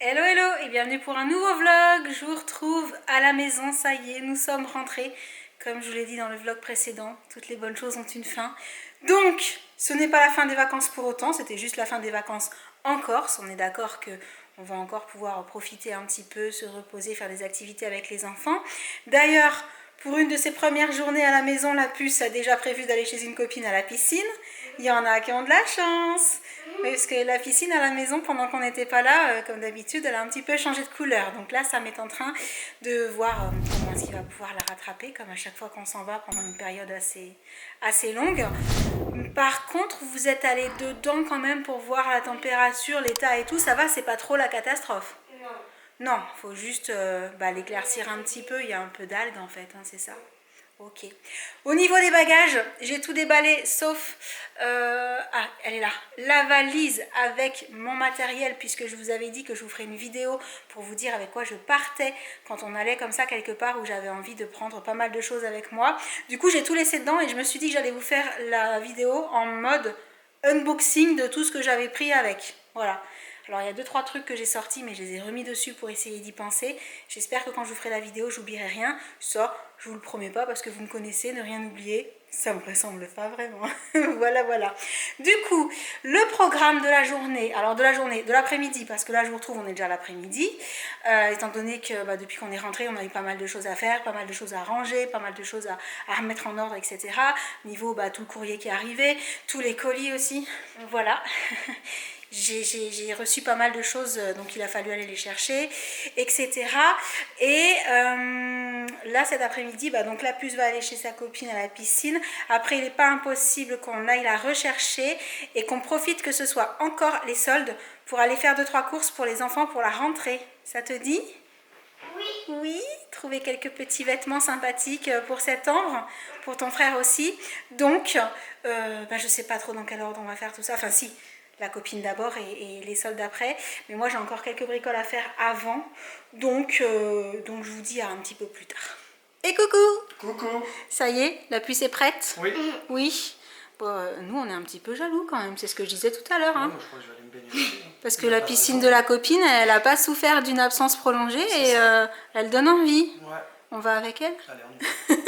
Hello hello et bienvenue pour un nouveau vlog. Je vous retrouve à la maison, ça y est, nous sommes rentrés. Comme je vous l'ai dit dans le vlog précédent, toutes les bonnes choses ont une fin. Donc, ce n'est pas la fin des vacances pour autant, c'était juste la fin des vacances en Corse. On est d'accord que on va encore pouvoir profiter un petit peu, se reposer, faire des activités avec les enfants. D'ailleurs, pour une de ses premières journées à la maison, la puce a déjà prévu d'aller chez une copine à la piscine. Il y en a qui ont de la chance. Oui, parce que la piscine à la maison, pendant qu'on n'était pas là, comme d'habitude, elle a un petit peu changé de couleur. Donc là, Sam est en train de voir comment est-ce qu'il va pouvoir la rattraper, comme à chaque fois qu'on s'en va pendant une période assez longue. Par contre, vous êtes allé dedans quand même pour voir la température, l'état et tout. Ça va, c'est pas trop la catastrophe? Non, il faut juste l'éclaircir un petit peu. Il y a un peu d'algues en fait, hein, c'est ça. Ok. Au niveau des bagages, j'ai tout déballé sauf... elle est là. La valise avec mon matériel, puisque je vous avais dit que je vous ferai une vidéo pour vous dire avec quoi je partais quand on allait comme ça quelque part où j'avais envie de prendre pas mal de choses avec moi. Du coup, j'ai tout laissé dedans et je me suis dit que j'allais vous faire la vidéo en mode unboxing de tout ce que j'avais pris avec. Voilà. Alors il y a 2-3 trucs que j'ai sortis mais je les ai remis dessus pour essayer d'y penser. J'espère que quand je vous ferai la vidéo j'oublierai rien. Ça je vous le promets pas parce que vous me connaissez, ne rien oublier, ça me ressemble pas vraiment. Voilà. Du coup, le programme de la journée, alors de l'après-midi, parce que là je vous retrouve, on est déjà l'après-midi, étant donné que depuis qu'on est rentré, on a eu pas mal de choses à faire, pas mal de choses à ranger, pas mal de choses à remettre en ordre, etc. Niveau tout le courrier qui est arrivé, tous les colis aussi, voilà. J'ai reçu pas mal de choses, donc il a fallu aller les chercher, etc. Et là, cet après-midi, donc la puce va aller chez sa copine à la piscine. Après, il n'est pas impossible qu'on aille la rechercher et qu'on profite que ce soit encore les soldes pour aller faire 2-3 courses pour les enfants pour la rentrée. Ça te dit? Oui. Oui, trouver quelques petits vêtements sympathiques pour septembre, pour ton frère aussi. Donc, je sais pas trop dans quel ordre on va faire tout ça. Enfin, si. La copine d'abord et les soldes après. Mais moi, j'ai encore quelques bricoles à faire avant. Donc je vous dis à un petit peu plus tard. Et coucou! Coucou! Ça y est, la puce est prête? Oui. Oui. Bon, nous, on est un petit peu jaloux quand même. C'est ce que je disais tout à l'heure. Hein. Ouais, je crois que je vais aller me baigner aussi. Parce que la piscine de la copine, elle n'a pas souffert d'une absence prolongée et elle donne envie. Ouais. On va avec elle? Allez, on y va.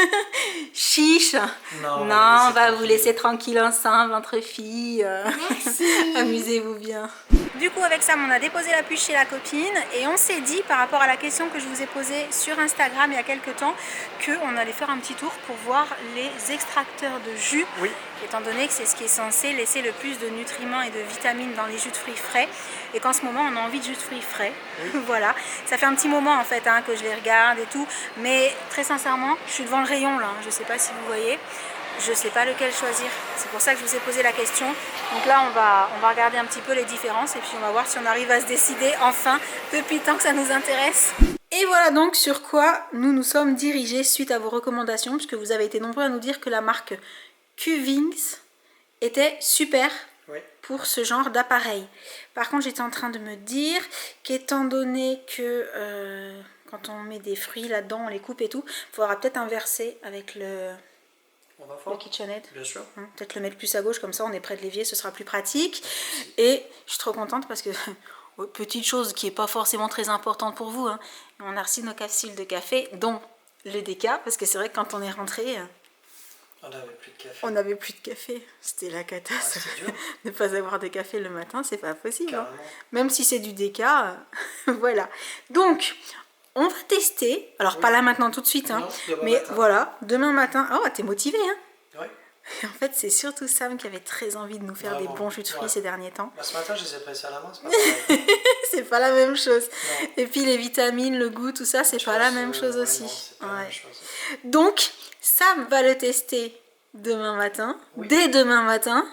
Chiche! Non, on va vous laisser tranquille ensemble, entre filles. Merci. Amusez-vous bien. Du coup, avec Sam, on a déposé la puce chez la copine et on s'est dit, par rapport à la question que je vous ai posée sur Instagram il y a quelques temps, qu'on allait faire un petit tour pour voir les extracteurs de jus. Oui. Étant donné que c'est ce qui est censé laisser le plus de nutriments et de vitamines dans les jus de fruits frais et qu'en ce moment on a envie de jus de fruits frais. Oui. Voilà, ça fait un petit moment en fait que je les regarde et tout, mais très sincèrement je suis devant le rayon là, je sais pas si vous voyez, je sais pas lequel choisir, c'est pour ça que je vous ai posé la question. Donc là on va regarder un petit peu les différences et puis on va voir si on arrive à se décider enfin depuis le temps que ça nous intéresse. Et voilà donc sur quoi nous nous sommes dirigés suite à vos recommandations, puisque vous avez été nombreux à nous dire que la marque Qvings était super pour ce genre d'appareil. Par contre, j'étais en train de me dire qu'étant donné que quand on met des fruits là-dedans, on les coupe et tout, il faudra peut-être inverser avec le KitchenAid. Bien sûr. Peut-être le mettre plus à gauche, comme ça on est près de l'évier, ce sera plus pratique. Et je suis trop contente parce que, petite chose qui n'est pas forcément très importante pour vous, hein, on a reçu nos capsules de café, dont le déca, parce que c'est vrai que quand on est rentré... On n'avait plus de café. On n'avait plus de café. C'était la catastrophe. Ah, ne pas avoir de café le matin, c'est pas possible. Hein. Même si c'est du déca, voilà. Donc, on va tester. Alors, pas là maintenant tout de suite, hein, non, mais matin. Voilà, demain matin. Oh, t'es motivé, hein? Oui. En fait, c'est surtout Sam qui avait très envie de nous faire des bons jus de fruits ces derniers temps. Ce matin, je les ai pressés à la main, c'est pas pareil. C'est pas la même chose. Non. Et puis les vitamines, le goût, tout ça, c'est pas la même chose aussi. Non, c'est pas la même chose. Donc, Sam va le tester demain matin, dès demain matin,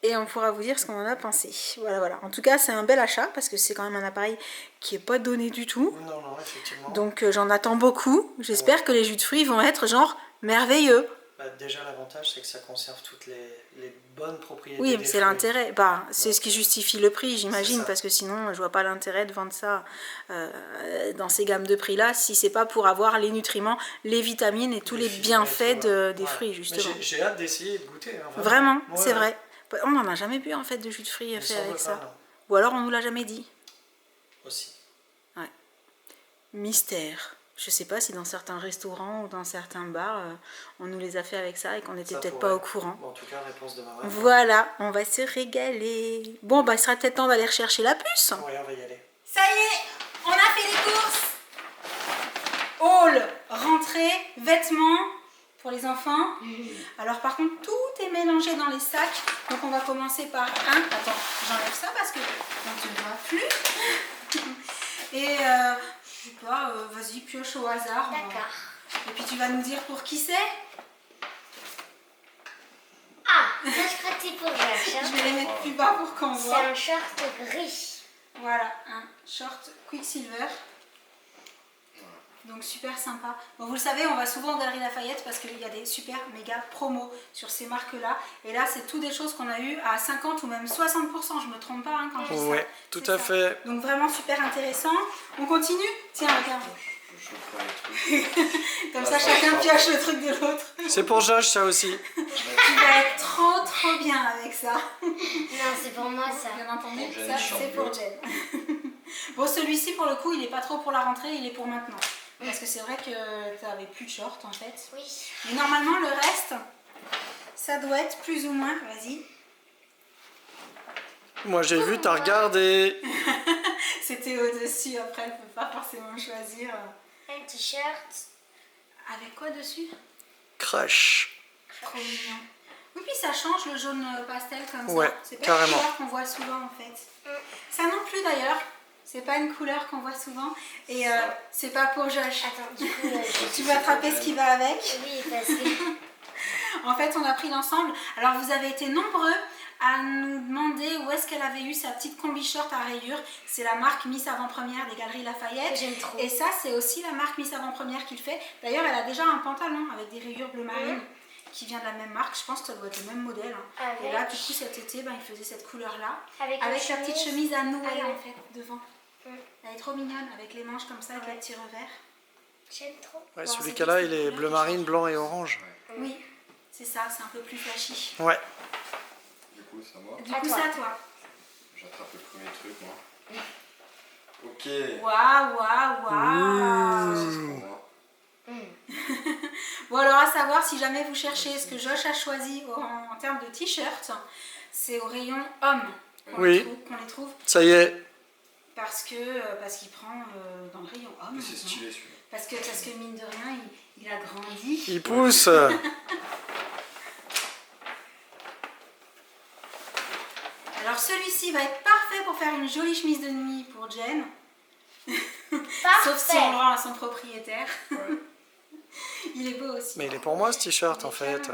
et on pourra vous dire ce qu'on en a pensé. Voilà. En tout cas, c'est un bel achat parce que c'est quand même un appareil qui est pas donné du tout. Non, effectivement. Donc, j'en attends beaucoup. J'espère que les jus de fruits vont être genre merveilleux. Déjà, l'avantage, c'est que ça conserve toutes les bonnes propriétés. Oui, mais c'est l'intérêt. C'est ce qui justifie le prix, j'imagine, parce que sinon, je vois pas l'intérêt de vendre ça dans ces gammes de prix-là, si c'est pas pour avoir les nutriments, les vitamines et tous les bienfaits des fruits, justement. J'ai hâte d'essayer de goûter. Hein, vraiment, c'est vrai. On n'en a jamais bu, en fait, de jus de fruits fait avec ça. Ou alors, on nous l'a jamais dit. Aussi. mystère. Je sais pas si dans certains restaurants ou dans certains bars, on nous les a fait avec ça et qu'on n'était peut-être pas au courant. Bon, en tout cas, réponse de maman. Voilà, on va se régaler. Bon, bah, il sera peut-être temps d'aller rechercher la puce. Oui, on va y aller. Ça y est, on a fait les courses. Hall, rentrée, vêtements pour les enfants. Alors par contre, tout est mélangé dans les sacs. Donc on va commencer par un. Attends, j'enlève ça parce que on ne voit plus. Et je sais pas, vas-y, pioche au hasard. D'accord. Et puis tu vas nous dire pour qui c'est. Ah, ça je crois que c'est pour Josh. Je vais les mettre plus bas pour qu'on C'est voit. un short gris. Voilà, un short Quicksilver. Donc super sympa. Bon, vous le savez, on va souvent aux Galeries Lafayette parce qu'il y a des super méga promos sur ces marques-là. Et là, c'est tout des choses qu'on a eu à 50 ou même 60%. Je me trompe pas quand je dis ça. Oui, tout à fait. Donc vraiment super intéressant. On continue. Tiens, regarde. Comme ça, chacun pioche le truc de l'autre. C'est pour Josh, ça aussi. Tu vas être trop bien avec ça. Non, c'est pour moi ça. Bien entendu, Pour Jen, ça short c'est pour bleu. Jen. Bon, celui-ci pour le coup, il est pas trop pour la rentrée, il est pour maintenant. Parce que c'est vrai que tu n'avais plus de short en fait. Oui. Mais normalement, le reste, ça doit être plus ou moins. Vas-y. Moi, j'ai vu, t'as regardé. C'était au-dessus, après, elle ne peut pas forcément choisir. Un t-shirt. Avec quoi dessus? Crush. Trop mignon. Oui, puis ça change le jaune pastel comme ça. Ouais, C'est pas carrément. une couleur qu'on voit souvent en fait. Ça non plus d'ailleurs. C'est pas une couleur qu'on voit souvent. Et c'est pas pour Josh. Attends, du coup, Tu vas attraper ce qui va avec. oui, parce que En fait, on a pris l'ensemble. Alors, vous avez été nombreux à nous demander où est-ce qu'elle avait eu sa petite combi short à rayures. C'est la marque Miss Avant-Première des Galeries Lafayette. j'aime trop. Et ça, c'est aussi la marque Miss Avant-Première qui le fait. D'ailleurs, elle a déjà un pantalon avec des rayures bleu marine qui vient de la même marque. Je pense que ça doit être le même modèle. Hein. Avec- Et là, du coup, cet été, ben, il faisait cette couleur-là. Avec Avec une la petite chemise. chemise à nouer, Ah ouais. en fait, devant. Elle est trop mignonne, avec les manches comme ça, avec Ouais. les petits revers. J'aime trop. Ouais, Bon, celui c'est qu'il y a là, toutes il ces est couleurs bleu qui marine, changent. blanc et orange. Oui, c'est ça, c'est un peu plus flashy. Ouais. Du coup, c'est à moi. Du À coup, toi. ça, toi. J'attrape le premier truc, moi. Ok. Waouh, waouh, waouh. Ça, c'est pour moi. Bon, alors à savoir, si jamais vous cherchez ce que Josh a choisi en termes de t-shirt, c'est au rayon homme Oui. qu'on les trouve Ça y est. parce qu'il prend dans le rayon homme. En plus, c'est maintenant. stylé celui-là. Parce que mine de rien, il a grandi. Il pousse. Alors celui-ci va être parfait pour faire une jolie chemise de nuit pour Jen. Sauf si on le Parfait. rend à son propriétaire. Ouais. Il est beau aussi. Mais il est pour moi ce t-shirt en fait.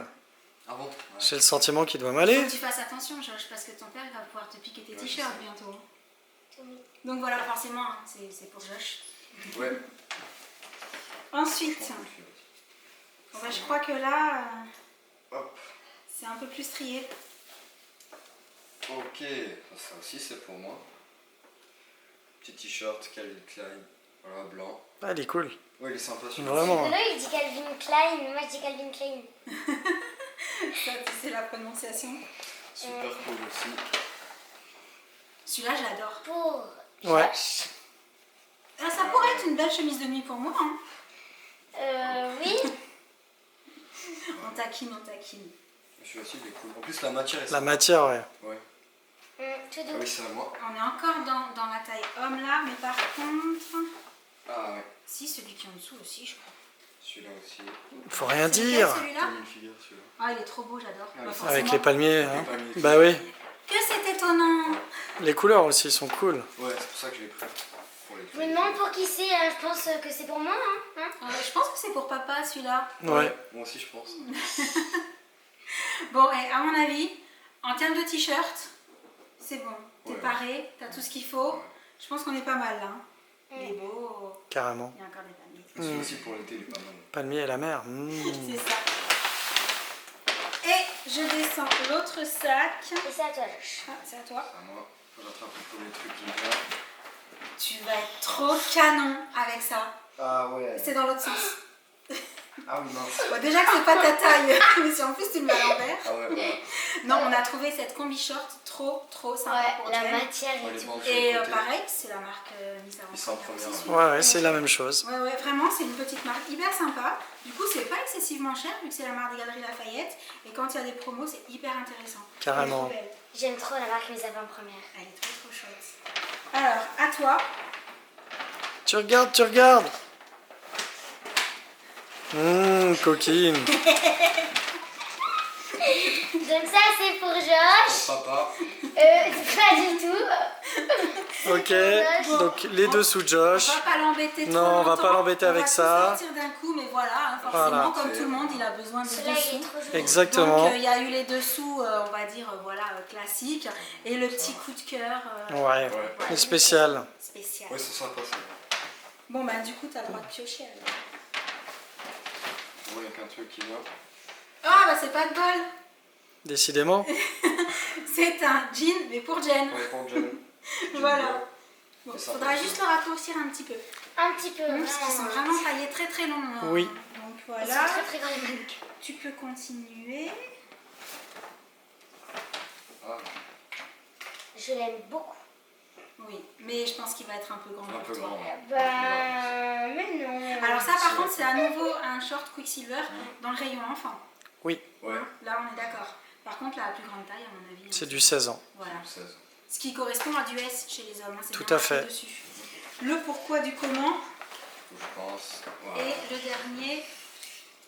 Ah bon? Ouais. J'ai le sentiment qu'il doit Il faut m'aller. que tu fasses attention, Josh, parce que ton père il va pouvoir te piquer tes Ouais, t-shirts je sais. bientôt. Oui. Donc voilà, forcément, hein, c'est pour Josh. Ouais. Ensuite, bon, bah, je crois que là, Hop. c'est un peu plus strié. Ok. Ça aussi, c'est pour moi. Petit t-shirt Calvin Klein. Voilà, blanc. Ah, il est cool. Ouais, il est sympa celui-là. Vraiment. Là, il dit Calvin Klein, moi je dis Calvin Klein. Ça, c'est la prononciation. Super cool aussi. Celui-là, j'adore. Pour Ouais. Josh. Ah, ça pourrait être une belle chemise de nuit pour moi. Hein. Oui. On taquine, on taquine. Celui-là aussi, il est cool. En plus, la matière est La sympa. matière, ouais. Ouais. Tout Ah doux. oui, c'est à moi. On est encore dans la taille homme là, mais par contre... Ah ouais. Si, celui qui est en dessous aussi, je crois. Celui-là aussi. Faut rien C'est lequel, dire. celui-là? Comme une figure, celui-là. Ah, il est trop beau, j'adore. Ouais, Bah, avec forcément. Avec les palmiers. Hein. Les palmiers. Bah oui. Que c'est étonnant. Les couleurs aussi sont cool. Ouais, c'est pour ça que je l'ai pris. Pour les Je me demande pour qui c'est, je pense que c'est pour moi. Hein. Je pense que c'est pour papa celui-là. Ouais. Moi aussi, je pense. Bon, et à mon avis, en termes de t-shirt, c'est bon. T'es Ouais. paré, t'as tout ce qu'il faut. Ouais. Je pense qu'on est pas mal là. Il est beau. Carrément. Il y a encore des palmiers. Celui aussi pour l'été, il est pas mal. Palmier et la mer. Mmh. C'est ça. Et je descends l'autre sac. Et c'est à toi, Josh. Ah, c'est à toi. C'est à moi. J'attrape le premier truc qui me vient. Tu vas être trop canon avec ça. Ah ouais. C'est dans l'autre sens. Ah oui, mince. Bon, déjà que c'est pas ta taille, mais si en plus tu le mets à l'envers. Ah ouais, voilà. Non, on a trouvé cette combi short trop sympa Ouais, pour la Jen. matière On et les tout. vend sur Et le côté. pareil, c'est la marque Miss Ils sont en première, aussi. Ouais, c'est la même chose. Ouais, vraiment, c'est une petite marque hyper sympa. Du coup, c'est pas excessivement cher vu que c'est la marque des Galeries Lafayette. Et quand il y a des promos, c'est hyper intéressant. Carrément. Elle est trop belle. J'aime trop la marque Mes Sapins Première. Elle est trop chouette. Alors, à toi. Tu regardes. Coquine. Donc ça c'est pour Josh. Pour papa. Pas du tout. Ok, donc les deux sous On Josh. va pas l'embêter trop Non, on va longtemps. pas l'embêter avec ça. On va tout sortir d'un coup, mais voilà, hein, forcément, Voilà. comme tout le monde, il a besoin de Celui-là il est dessous. trop joli. Exactement. Donc, il y a eu les dessous, on va dire, classiques. Et le petit coup de cœur Ouais, Ouais. le spécial. spécial. Ouais, c'est sympa ça. Bon, bah, du coup, tu as le droit de piocher alors. Ouais, avec un truc qui vient. Ah, bah, c'est pas de bol. Décidément. C'est un jean, mais pour Jen. Ouais, pour Jen. Voilà. Bon, C'est sympa, faudra ça. juste le raccourcir un petit peu. Un petit peu. Parce qu'ils sont vraiment taillés très longs. hein. Oui. Donc Ils voilà. sont très grands les mannequins. Tu peux continuer. Ah, Je l'aime beaucoup. Oui, mais je pense qu'il va être un peu grand un pour peu toi. grand. Bah, mais non. Alors ça par contre c'est à nouveau un short Quicksilver dans le rayon enfant. Oui, Ouais, Là on est d'accord. Par contre la plus grande taille à mon avis. c'est du 16 ans. Voilà. 16. Ce qui correspond à du S chez les hommes. Hein, c'est Tout bien à fait. marqué dessus. Le pourquoi du comment. Je pense. Voilà. Et le dernier,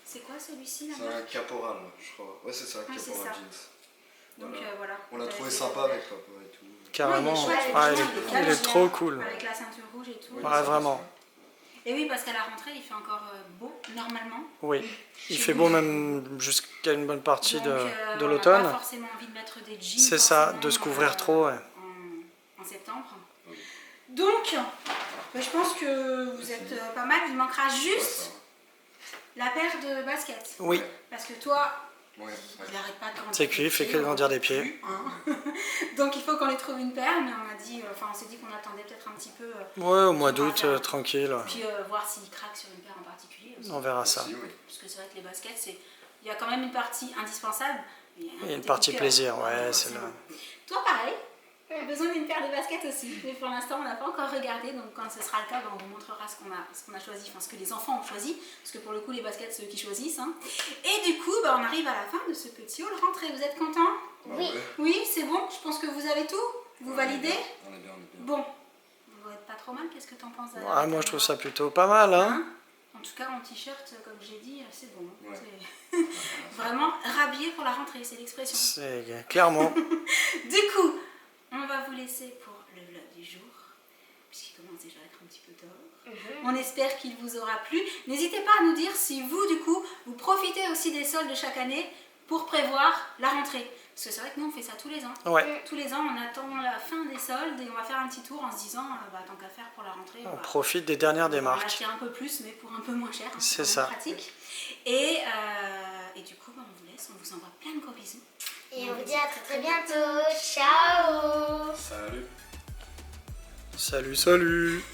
c'est quoi celui-ci C'est là-bas? un caporal, je crois. Ouais, c'est ça, Ouais, c'est caporal ça. jeans. Donc Voilà. voilà. On l'a Vous trouvé avez fait sympa le- avec papa et tout. Carrément. Oui, il est chouette, Ah, il est bien, il est trop cool. Avec la ceinture rouge et tout. Oui, Ouais, ça, vraiment. Et oui, parce qu'à la rentrée, il fait encore beau, normalement. Oui. Il fait beau même jusqu'à une bonne partie Donc, de on n'a l'automne. pas forcément envie de mettre des jeans. C'est ça, forcément, de se couvrir trop. Ouais. En septembre. Oui. Donc, je pense que vous êtes pas mal. Il manquera Ouais, juste ça la paire de baskets. Oui, Parce que toi, va. Ouais, il n'arrête pas de grandir. c'est cuit, il fait que grandir des pieds. Hein. Donc, il faut qu'on les trouve une paire. Mais on s'est dit qu'on attendait peut-être un petit peu. Ouais, au mois On va d'août, faire. tranquille. Puis voir s'il craque sur une paire en particulier. Aussi. On verra ça. Aussi, oui. Parce que c'est vrai que les baskets, il y a quand même une partie indispensable. Mais il y a un Et une côté partie coup de cœur. plaisir, ouais, c'est forcément. le... Toi, pareil, on a besoin d'une paire de baskets aussi. Mais pour l'instant, on n'a pas encore regardé. Donc, quand ce sera le cas, on vous montrera ce qu'on a choisi, enfin ce que les enfants ont choisi. Parce que pour le coup, les baskets, c'est eux qui choisissent. Hein. Et du coup, on arrive à la fin de ce petit haul rentrée. Vous êtes contents? Bah Oui. ouais. Oui, c'est bon. Je pense que vous avez tout. Vous validez? On est bien, on est bien. Bon. Vous n'êtes pas trop mal. Qu'est-ce que tu en penses? Ouais, moi, je trouve ça plutôt pas mal. Hein. En tout cas, mon t-shirt, comme j'ai dit, c'est bon. Ouais. C'est vraiment rhabillé pour la rentrée, c'est l'expression. C'est clairement. Du coup, on va vous laisser pour le vlog du jour, puisqu'il commence déjà à être un petit peu tard. On espère qu'il vous aura plu. N'hésitez pas à nous dire si vous, du coup, vous profitez aussi des soldes de chaque année pour prévoir la rentrée. Parce que c'est vrai que nous, on fait ça tous les ans. Ouais, Tous les ans, on attend la fin des soldes et on va faire un petit tour en se disant, tant qu'à faire pour la rentrée, on va- profite des dernières des on va en marques. acheter un peu plus, mais pour un peu moins cher. Hein, C'est quand ça. même pratique. Et du coup, on vous laisse, on vous envoie plein de gros bisous. Et on vous dit à très bientôt. Ciao. Salut. Salut, salut.